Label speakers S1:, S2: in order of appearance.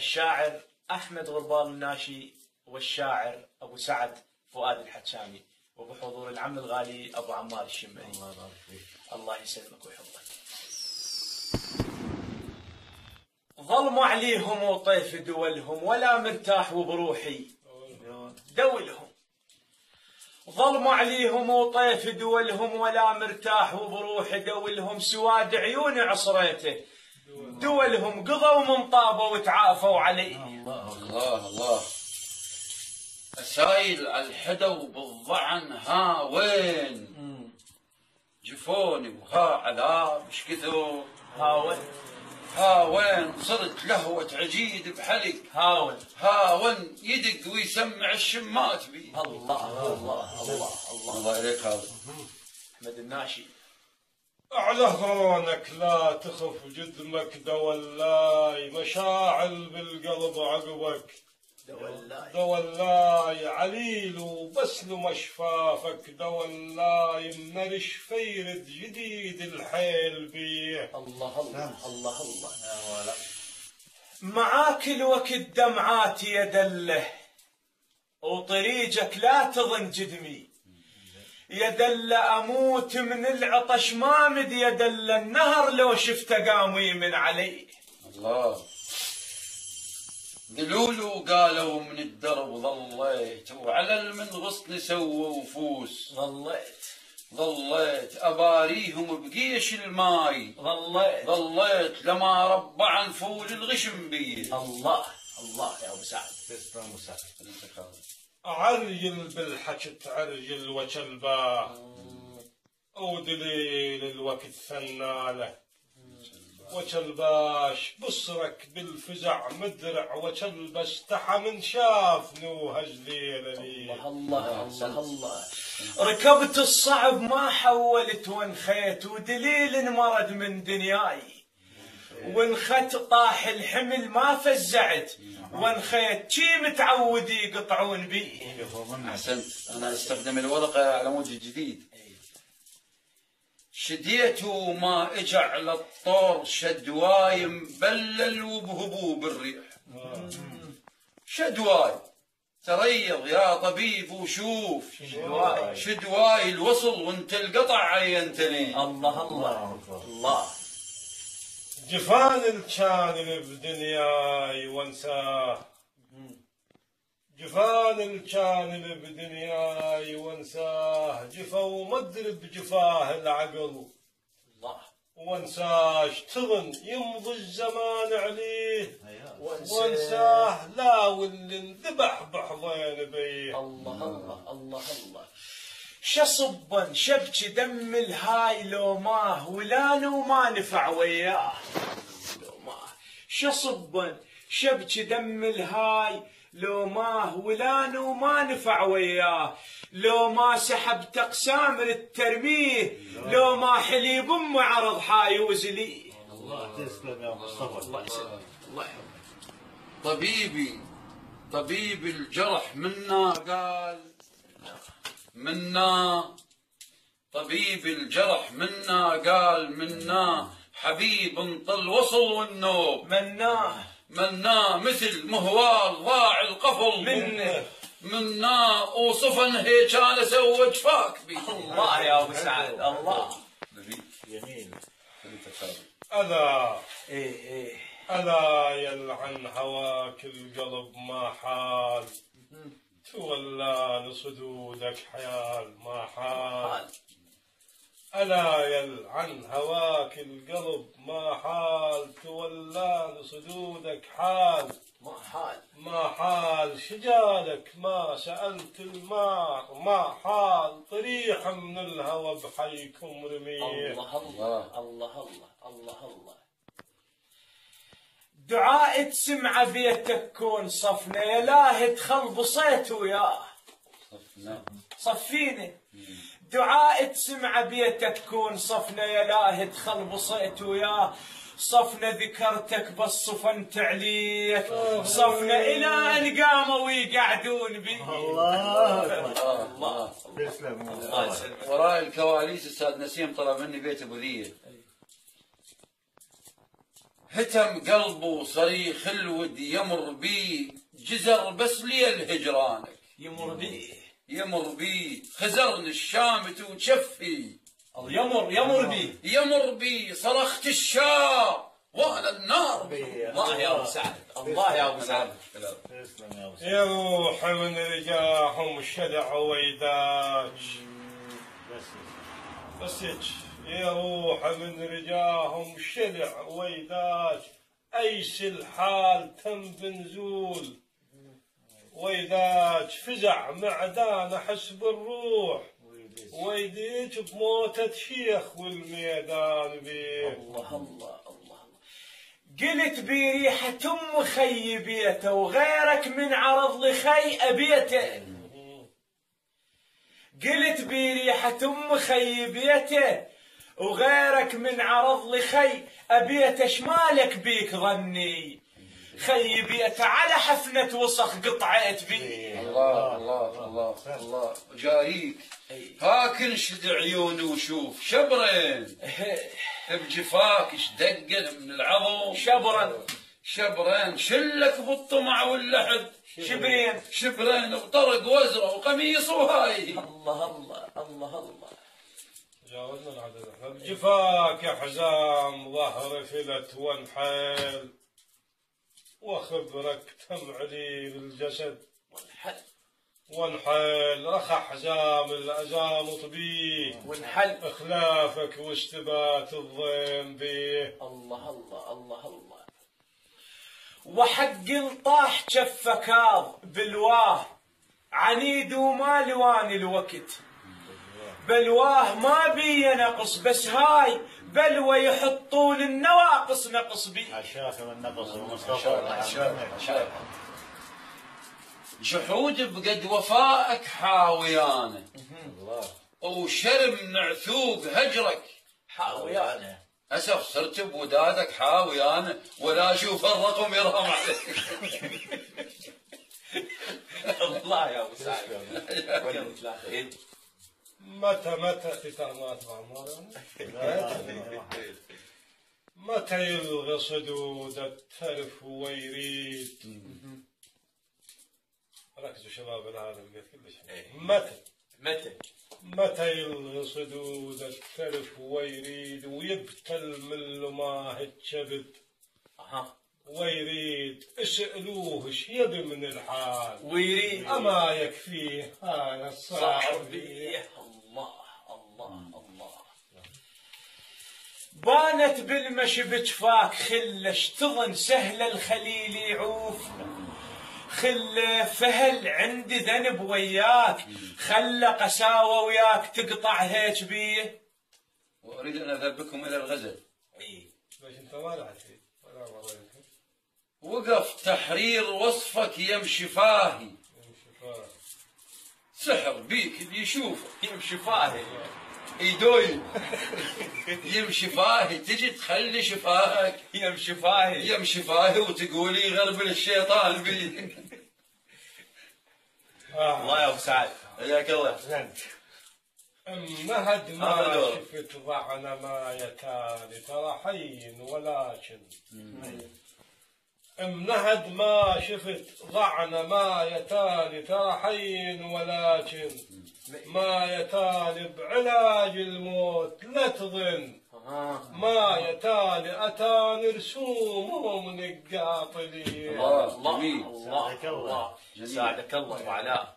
S1: الشاعر أحمد غربال الناشي والشاعر أبو سعد فؤاد الحكامي، وبحضور العم الغالي أبو عمار الشمري.
S2: الله يبارك فيك.
S1: الله يسلمك ويحفظك. ظلموا عليهم وطيف دولهم ولا مرتاح وبروحي دولهم. ظلموا عليهم وطيف دولهم ولا مرتاح وبروحي دولهم. سواد عيون عصريته دولهم قضوا من طابوا وتعافوا علي.
S2: الله
S3: الله الله. أسايل على الحدو بالضعن ها وين؟ جفوني وها عذاب ايش كثر. ها وين صرت لهوة عجيد بحلق. ها وين يدق ويسمع الشمات بي.
S1: الله الله الله الله
S3: الله عليك هذا
S1: أحمد الناشي.
S4: على هونك لا تخف جدمك دولاي، مشاعل بالقلب عقبك دولاي، عليل وبسلم اشفافك دولاي، منرش فيرد جديد الحيل بيه.
S1: الله الله الله الله. معاك الوقت دمعاتي يدله وطريقك لا تظن جدمي، يدل أموت من العطش ما مد يدل النهر لو شفته قام من علي.
S3: الله. ذلولوا قالوا من الدرب ظليت، وعلى المن غصن سووا وفوس. ظليت أباريهم بقيش الماي. ظليت لما ربع نفول الغشم بي.
S1: الله الله يا أبو سعد.
S2: تسلم أبو سعد.
S4: عرجل بالحكي تعرجل وشلباه، ودليل الوقت ثناله وشلباش بصرك بالفزع مدرع، وشلبش تحى من شاف نوها جليله لي.
S1: الله الله الله. ركبت الصعب ما حولت وانخيت، ودليل انمرد من دنياي، وانخت طاح الحمل ما فزعت، وانخيت شي متعودي يقطعون بي.
S3: احسنت. انا استخدم الورقه على مود جديد. شديت وما اجى على الطور شدواي مبلل وبهبوب الريح. شدواي تريض يا طبيب وشوف. شدواي الوصل وانت القطع عينتني.
S1: الله الله الله.
S4: جفان الكان بدنياي وانساه، جفان الكان بدنياي وانساه، جفا ومدرب جفاه العقل. وانساش تظن يمضي الزمان عليه، وانساه لا واللي انذبح بحضين بيه.
S1: الله الله الله الله. شصبا شبكي دم الهاي لو ماه، ولان وما نفع وياه. شصبا شبكي دم الهاي لو ماه، ولان وما نفع وياه. لو ما سحبت اقسام الترميه، لو ما حليب ام عرض حايوز لي.
S2: الله تسلم يا مصطفى.
S1: الله يسلمك. الله يحفظك.
S3: طبيب الجرح منا قال منا، طبيب الجرح منا قال منا، حبيب انطل وصل والنوب. منا مثل مهوال ضاع القفل منا، وصفن هيك انا سوى جفاك بي.
S1: الله يا ابو سعد. الله
S2: يمين.
S4: ألا
S1: ايه
S4: ألا يلعن هواك القلب ما حال، تولان صدودك حيال ما حال. ألا يلعن هواك القلب ما حال، تولان صدودك حال ما حال. شجالك ما سألت الماء ما حال، طريح من الهوى بحيكم رميه.
S1: الله الله الله الله الله. دعاء تسمع بيتك كون صفنا، يا لا ادخل بصيت وياه. صفيني. دعاء تسمع بيتك كون صفنا، يا لا ادخل بصيت وياه. صفنا ذكرتك بس صفنت عليك، صفنا الى ان قاموا ويقعدون بي.
S2: الله
S1: الله
S2: تسلم.
S1: الله يسلمك.
S3: وراء الكواليس استاذ نسيم طلب مني بيت ابو ذيه. هتم قلبه صريخ الود يمر بي جزر بس لي الهجرانك يمر بي خزرني الشامت وتشفي يمر بي صرخت الشاه وانا النار
S1: الله يا ابو سعد الله يا ابو سعد
S2: تسلم يا ابو سعد.
S4: يروح من رجاهم شدع ويداج بس هيك يروح من رجاهم شدع ويداج ايش الحال تم بنزول ويداج فزع معدان حسب الروح ويديك بموتة شيخ والميدان بيه
S1: الله قلت بريحة ام خي بيته وغيرك من عرض لخي ابيته قلت بريحة ام خي بيته وغيرك من عرض لخي ابيته شمالك بيك ظني خي بيته على حفنة وسخ قطعت بيه
S3: الله الله الله الله جاريك هاك انشد عيوني وشوف شبرين بجفاك ايش دقن من العظم شبرين شلك بالطمع واللحد شبرين وطرق وزره وقميص وهاي
S1: الله
S4: جاوزنا العدد احنا بجفاك يا حزام ظهر فلت وانحل وخبرك تمعلي بالجسد وانحل رخى حزام الأزام طبيه
S1: وانحل
S4: اخلافك واستبات الضيم بيه
S1: الله وحق الطاح شفكاض بالواه عنيد وما لوان الوقت بلواه ما بي نقص بس هاي بلوى يحطون النواقص نقص بي
S2: عشاك من نقص ومصطفى
S3: جحود بقد وفائك حاويانه وشرم نعثوق هجرك
S1: حاويانه
S3: اسف صرت بودادك حاويانه ولا اشوف الرقم يرهم عليك
S1: الله يا ابو سعد
S4: متى تترمات متى يلغى صدود الترف ويريد ركزوا شباب هذا لقيت كل شيء متى يلغى صدود الترف ويريد ويبتل من لماه الشبد ويريد اسألوه ايش يبي من الحال
S1: ويريد
S4: أما يكفيه هذا الصعب
S1: الله بانت بالمشي بجفاك خله اشتظن سهل الخليل يعوف خله فهل عندي ذنب وياك خله قساوه وياك تقطع هيك بيه
S3: واريد ان اذهبكم الى الغزل
S4: ليش انت ما رحت فيه ولا مرة
S3: وقف تحرير وصفك يمشي فاهي سحر بيك اللي يشوفه
S1: يمشي فاهي
S3: ايدوي يمشي فاهي تجي تخلي شفاهك يمشي فاهي وتقولي غرب الشيطان بي
S1: الله يا ابو سعد
S3: حياك الله
S4: مهد ما شفت ضعن ما يتالي ترى حين ولكن منهد ما شفت ضعن ما يتالي ترى حين ولكن ما يتالي بعلاج الموت لا تظن ما يتالي أتاني رسومهم من القاطلين
S3: الله
S1: الله ساعدك الله وعلاه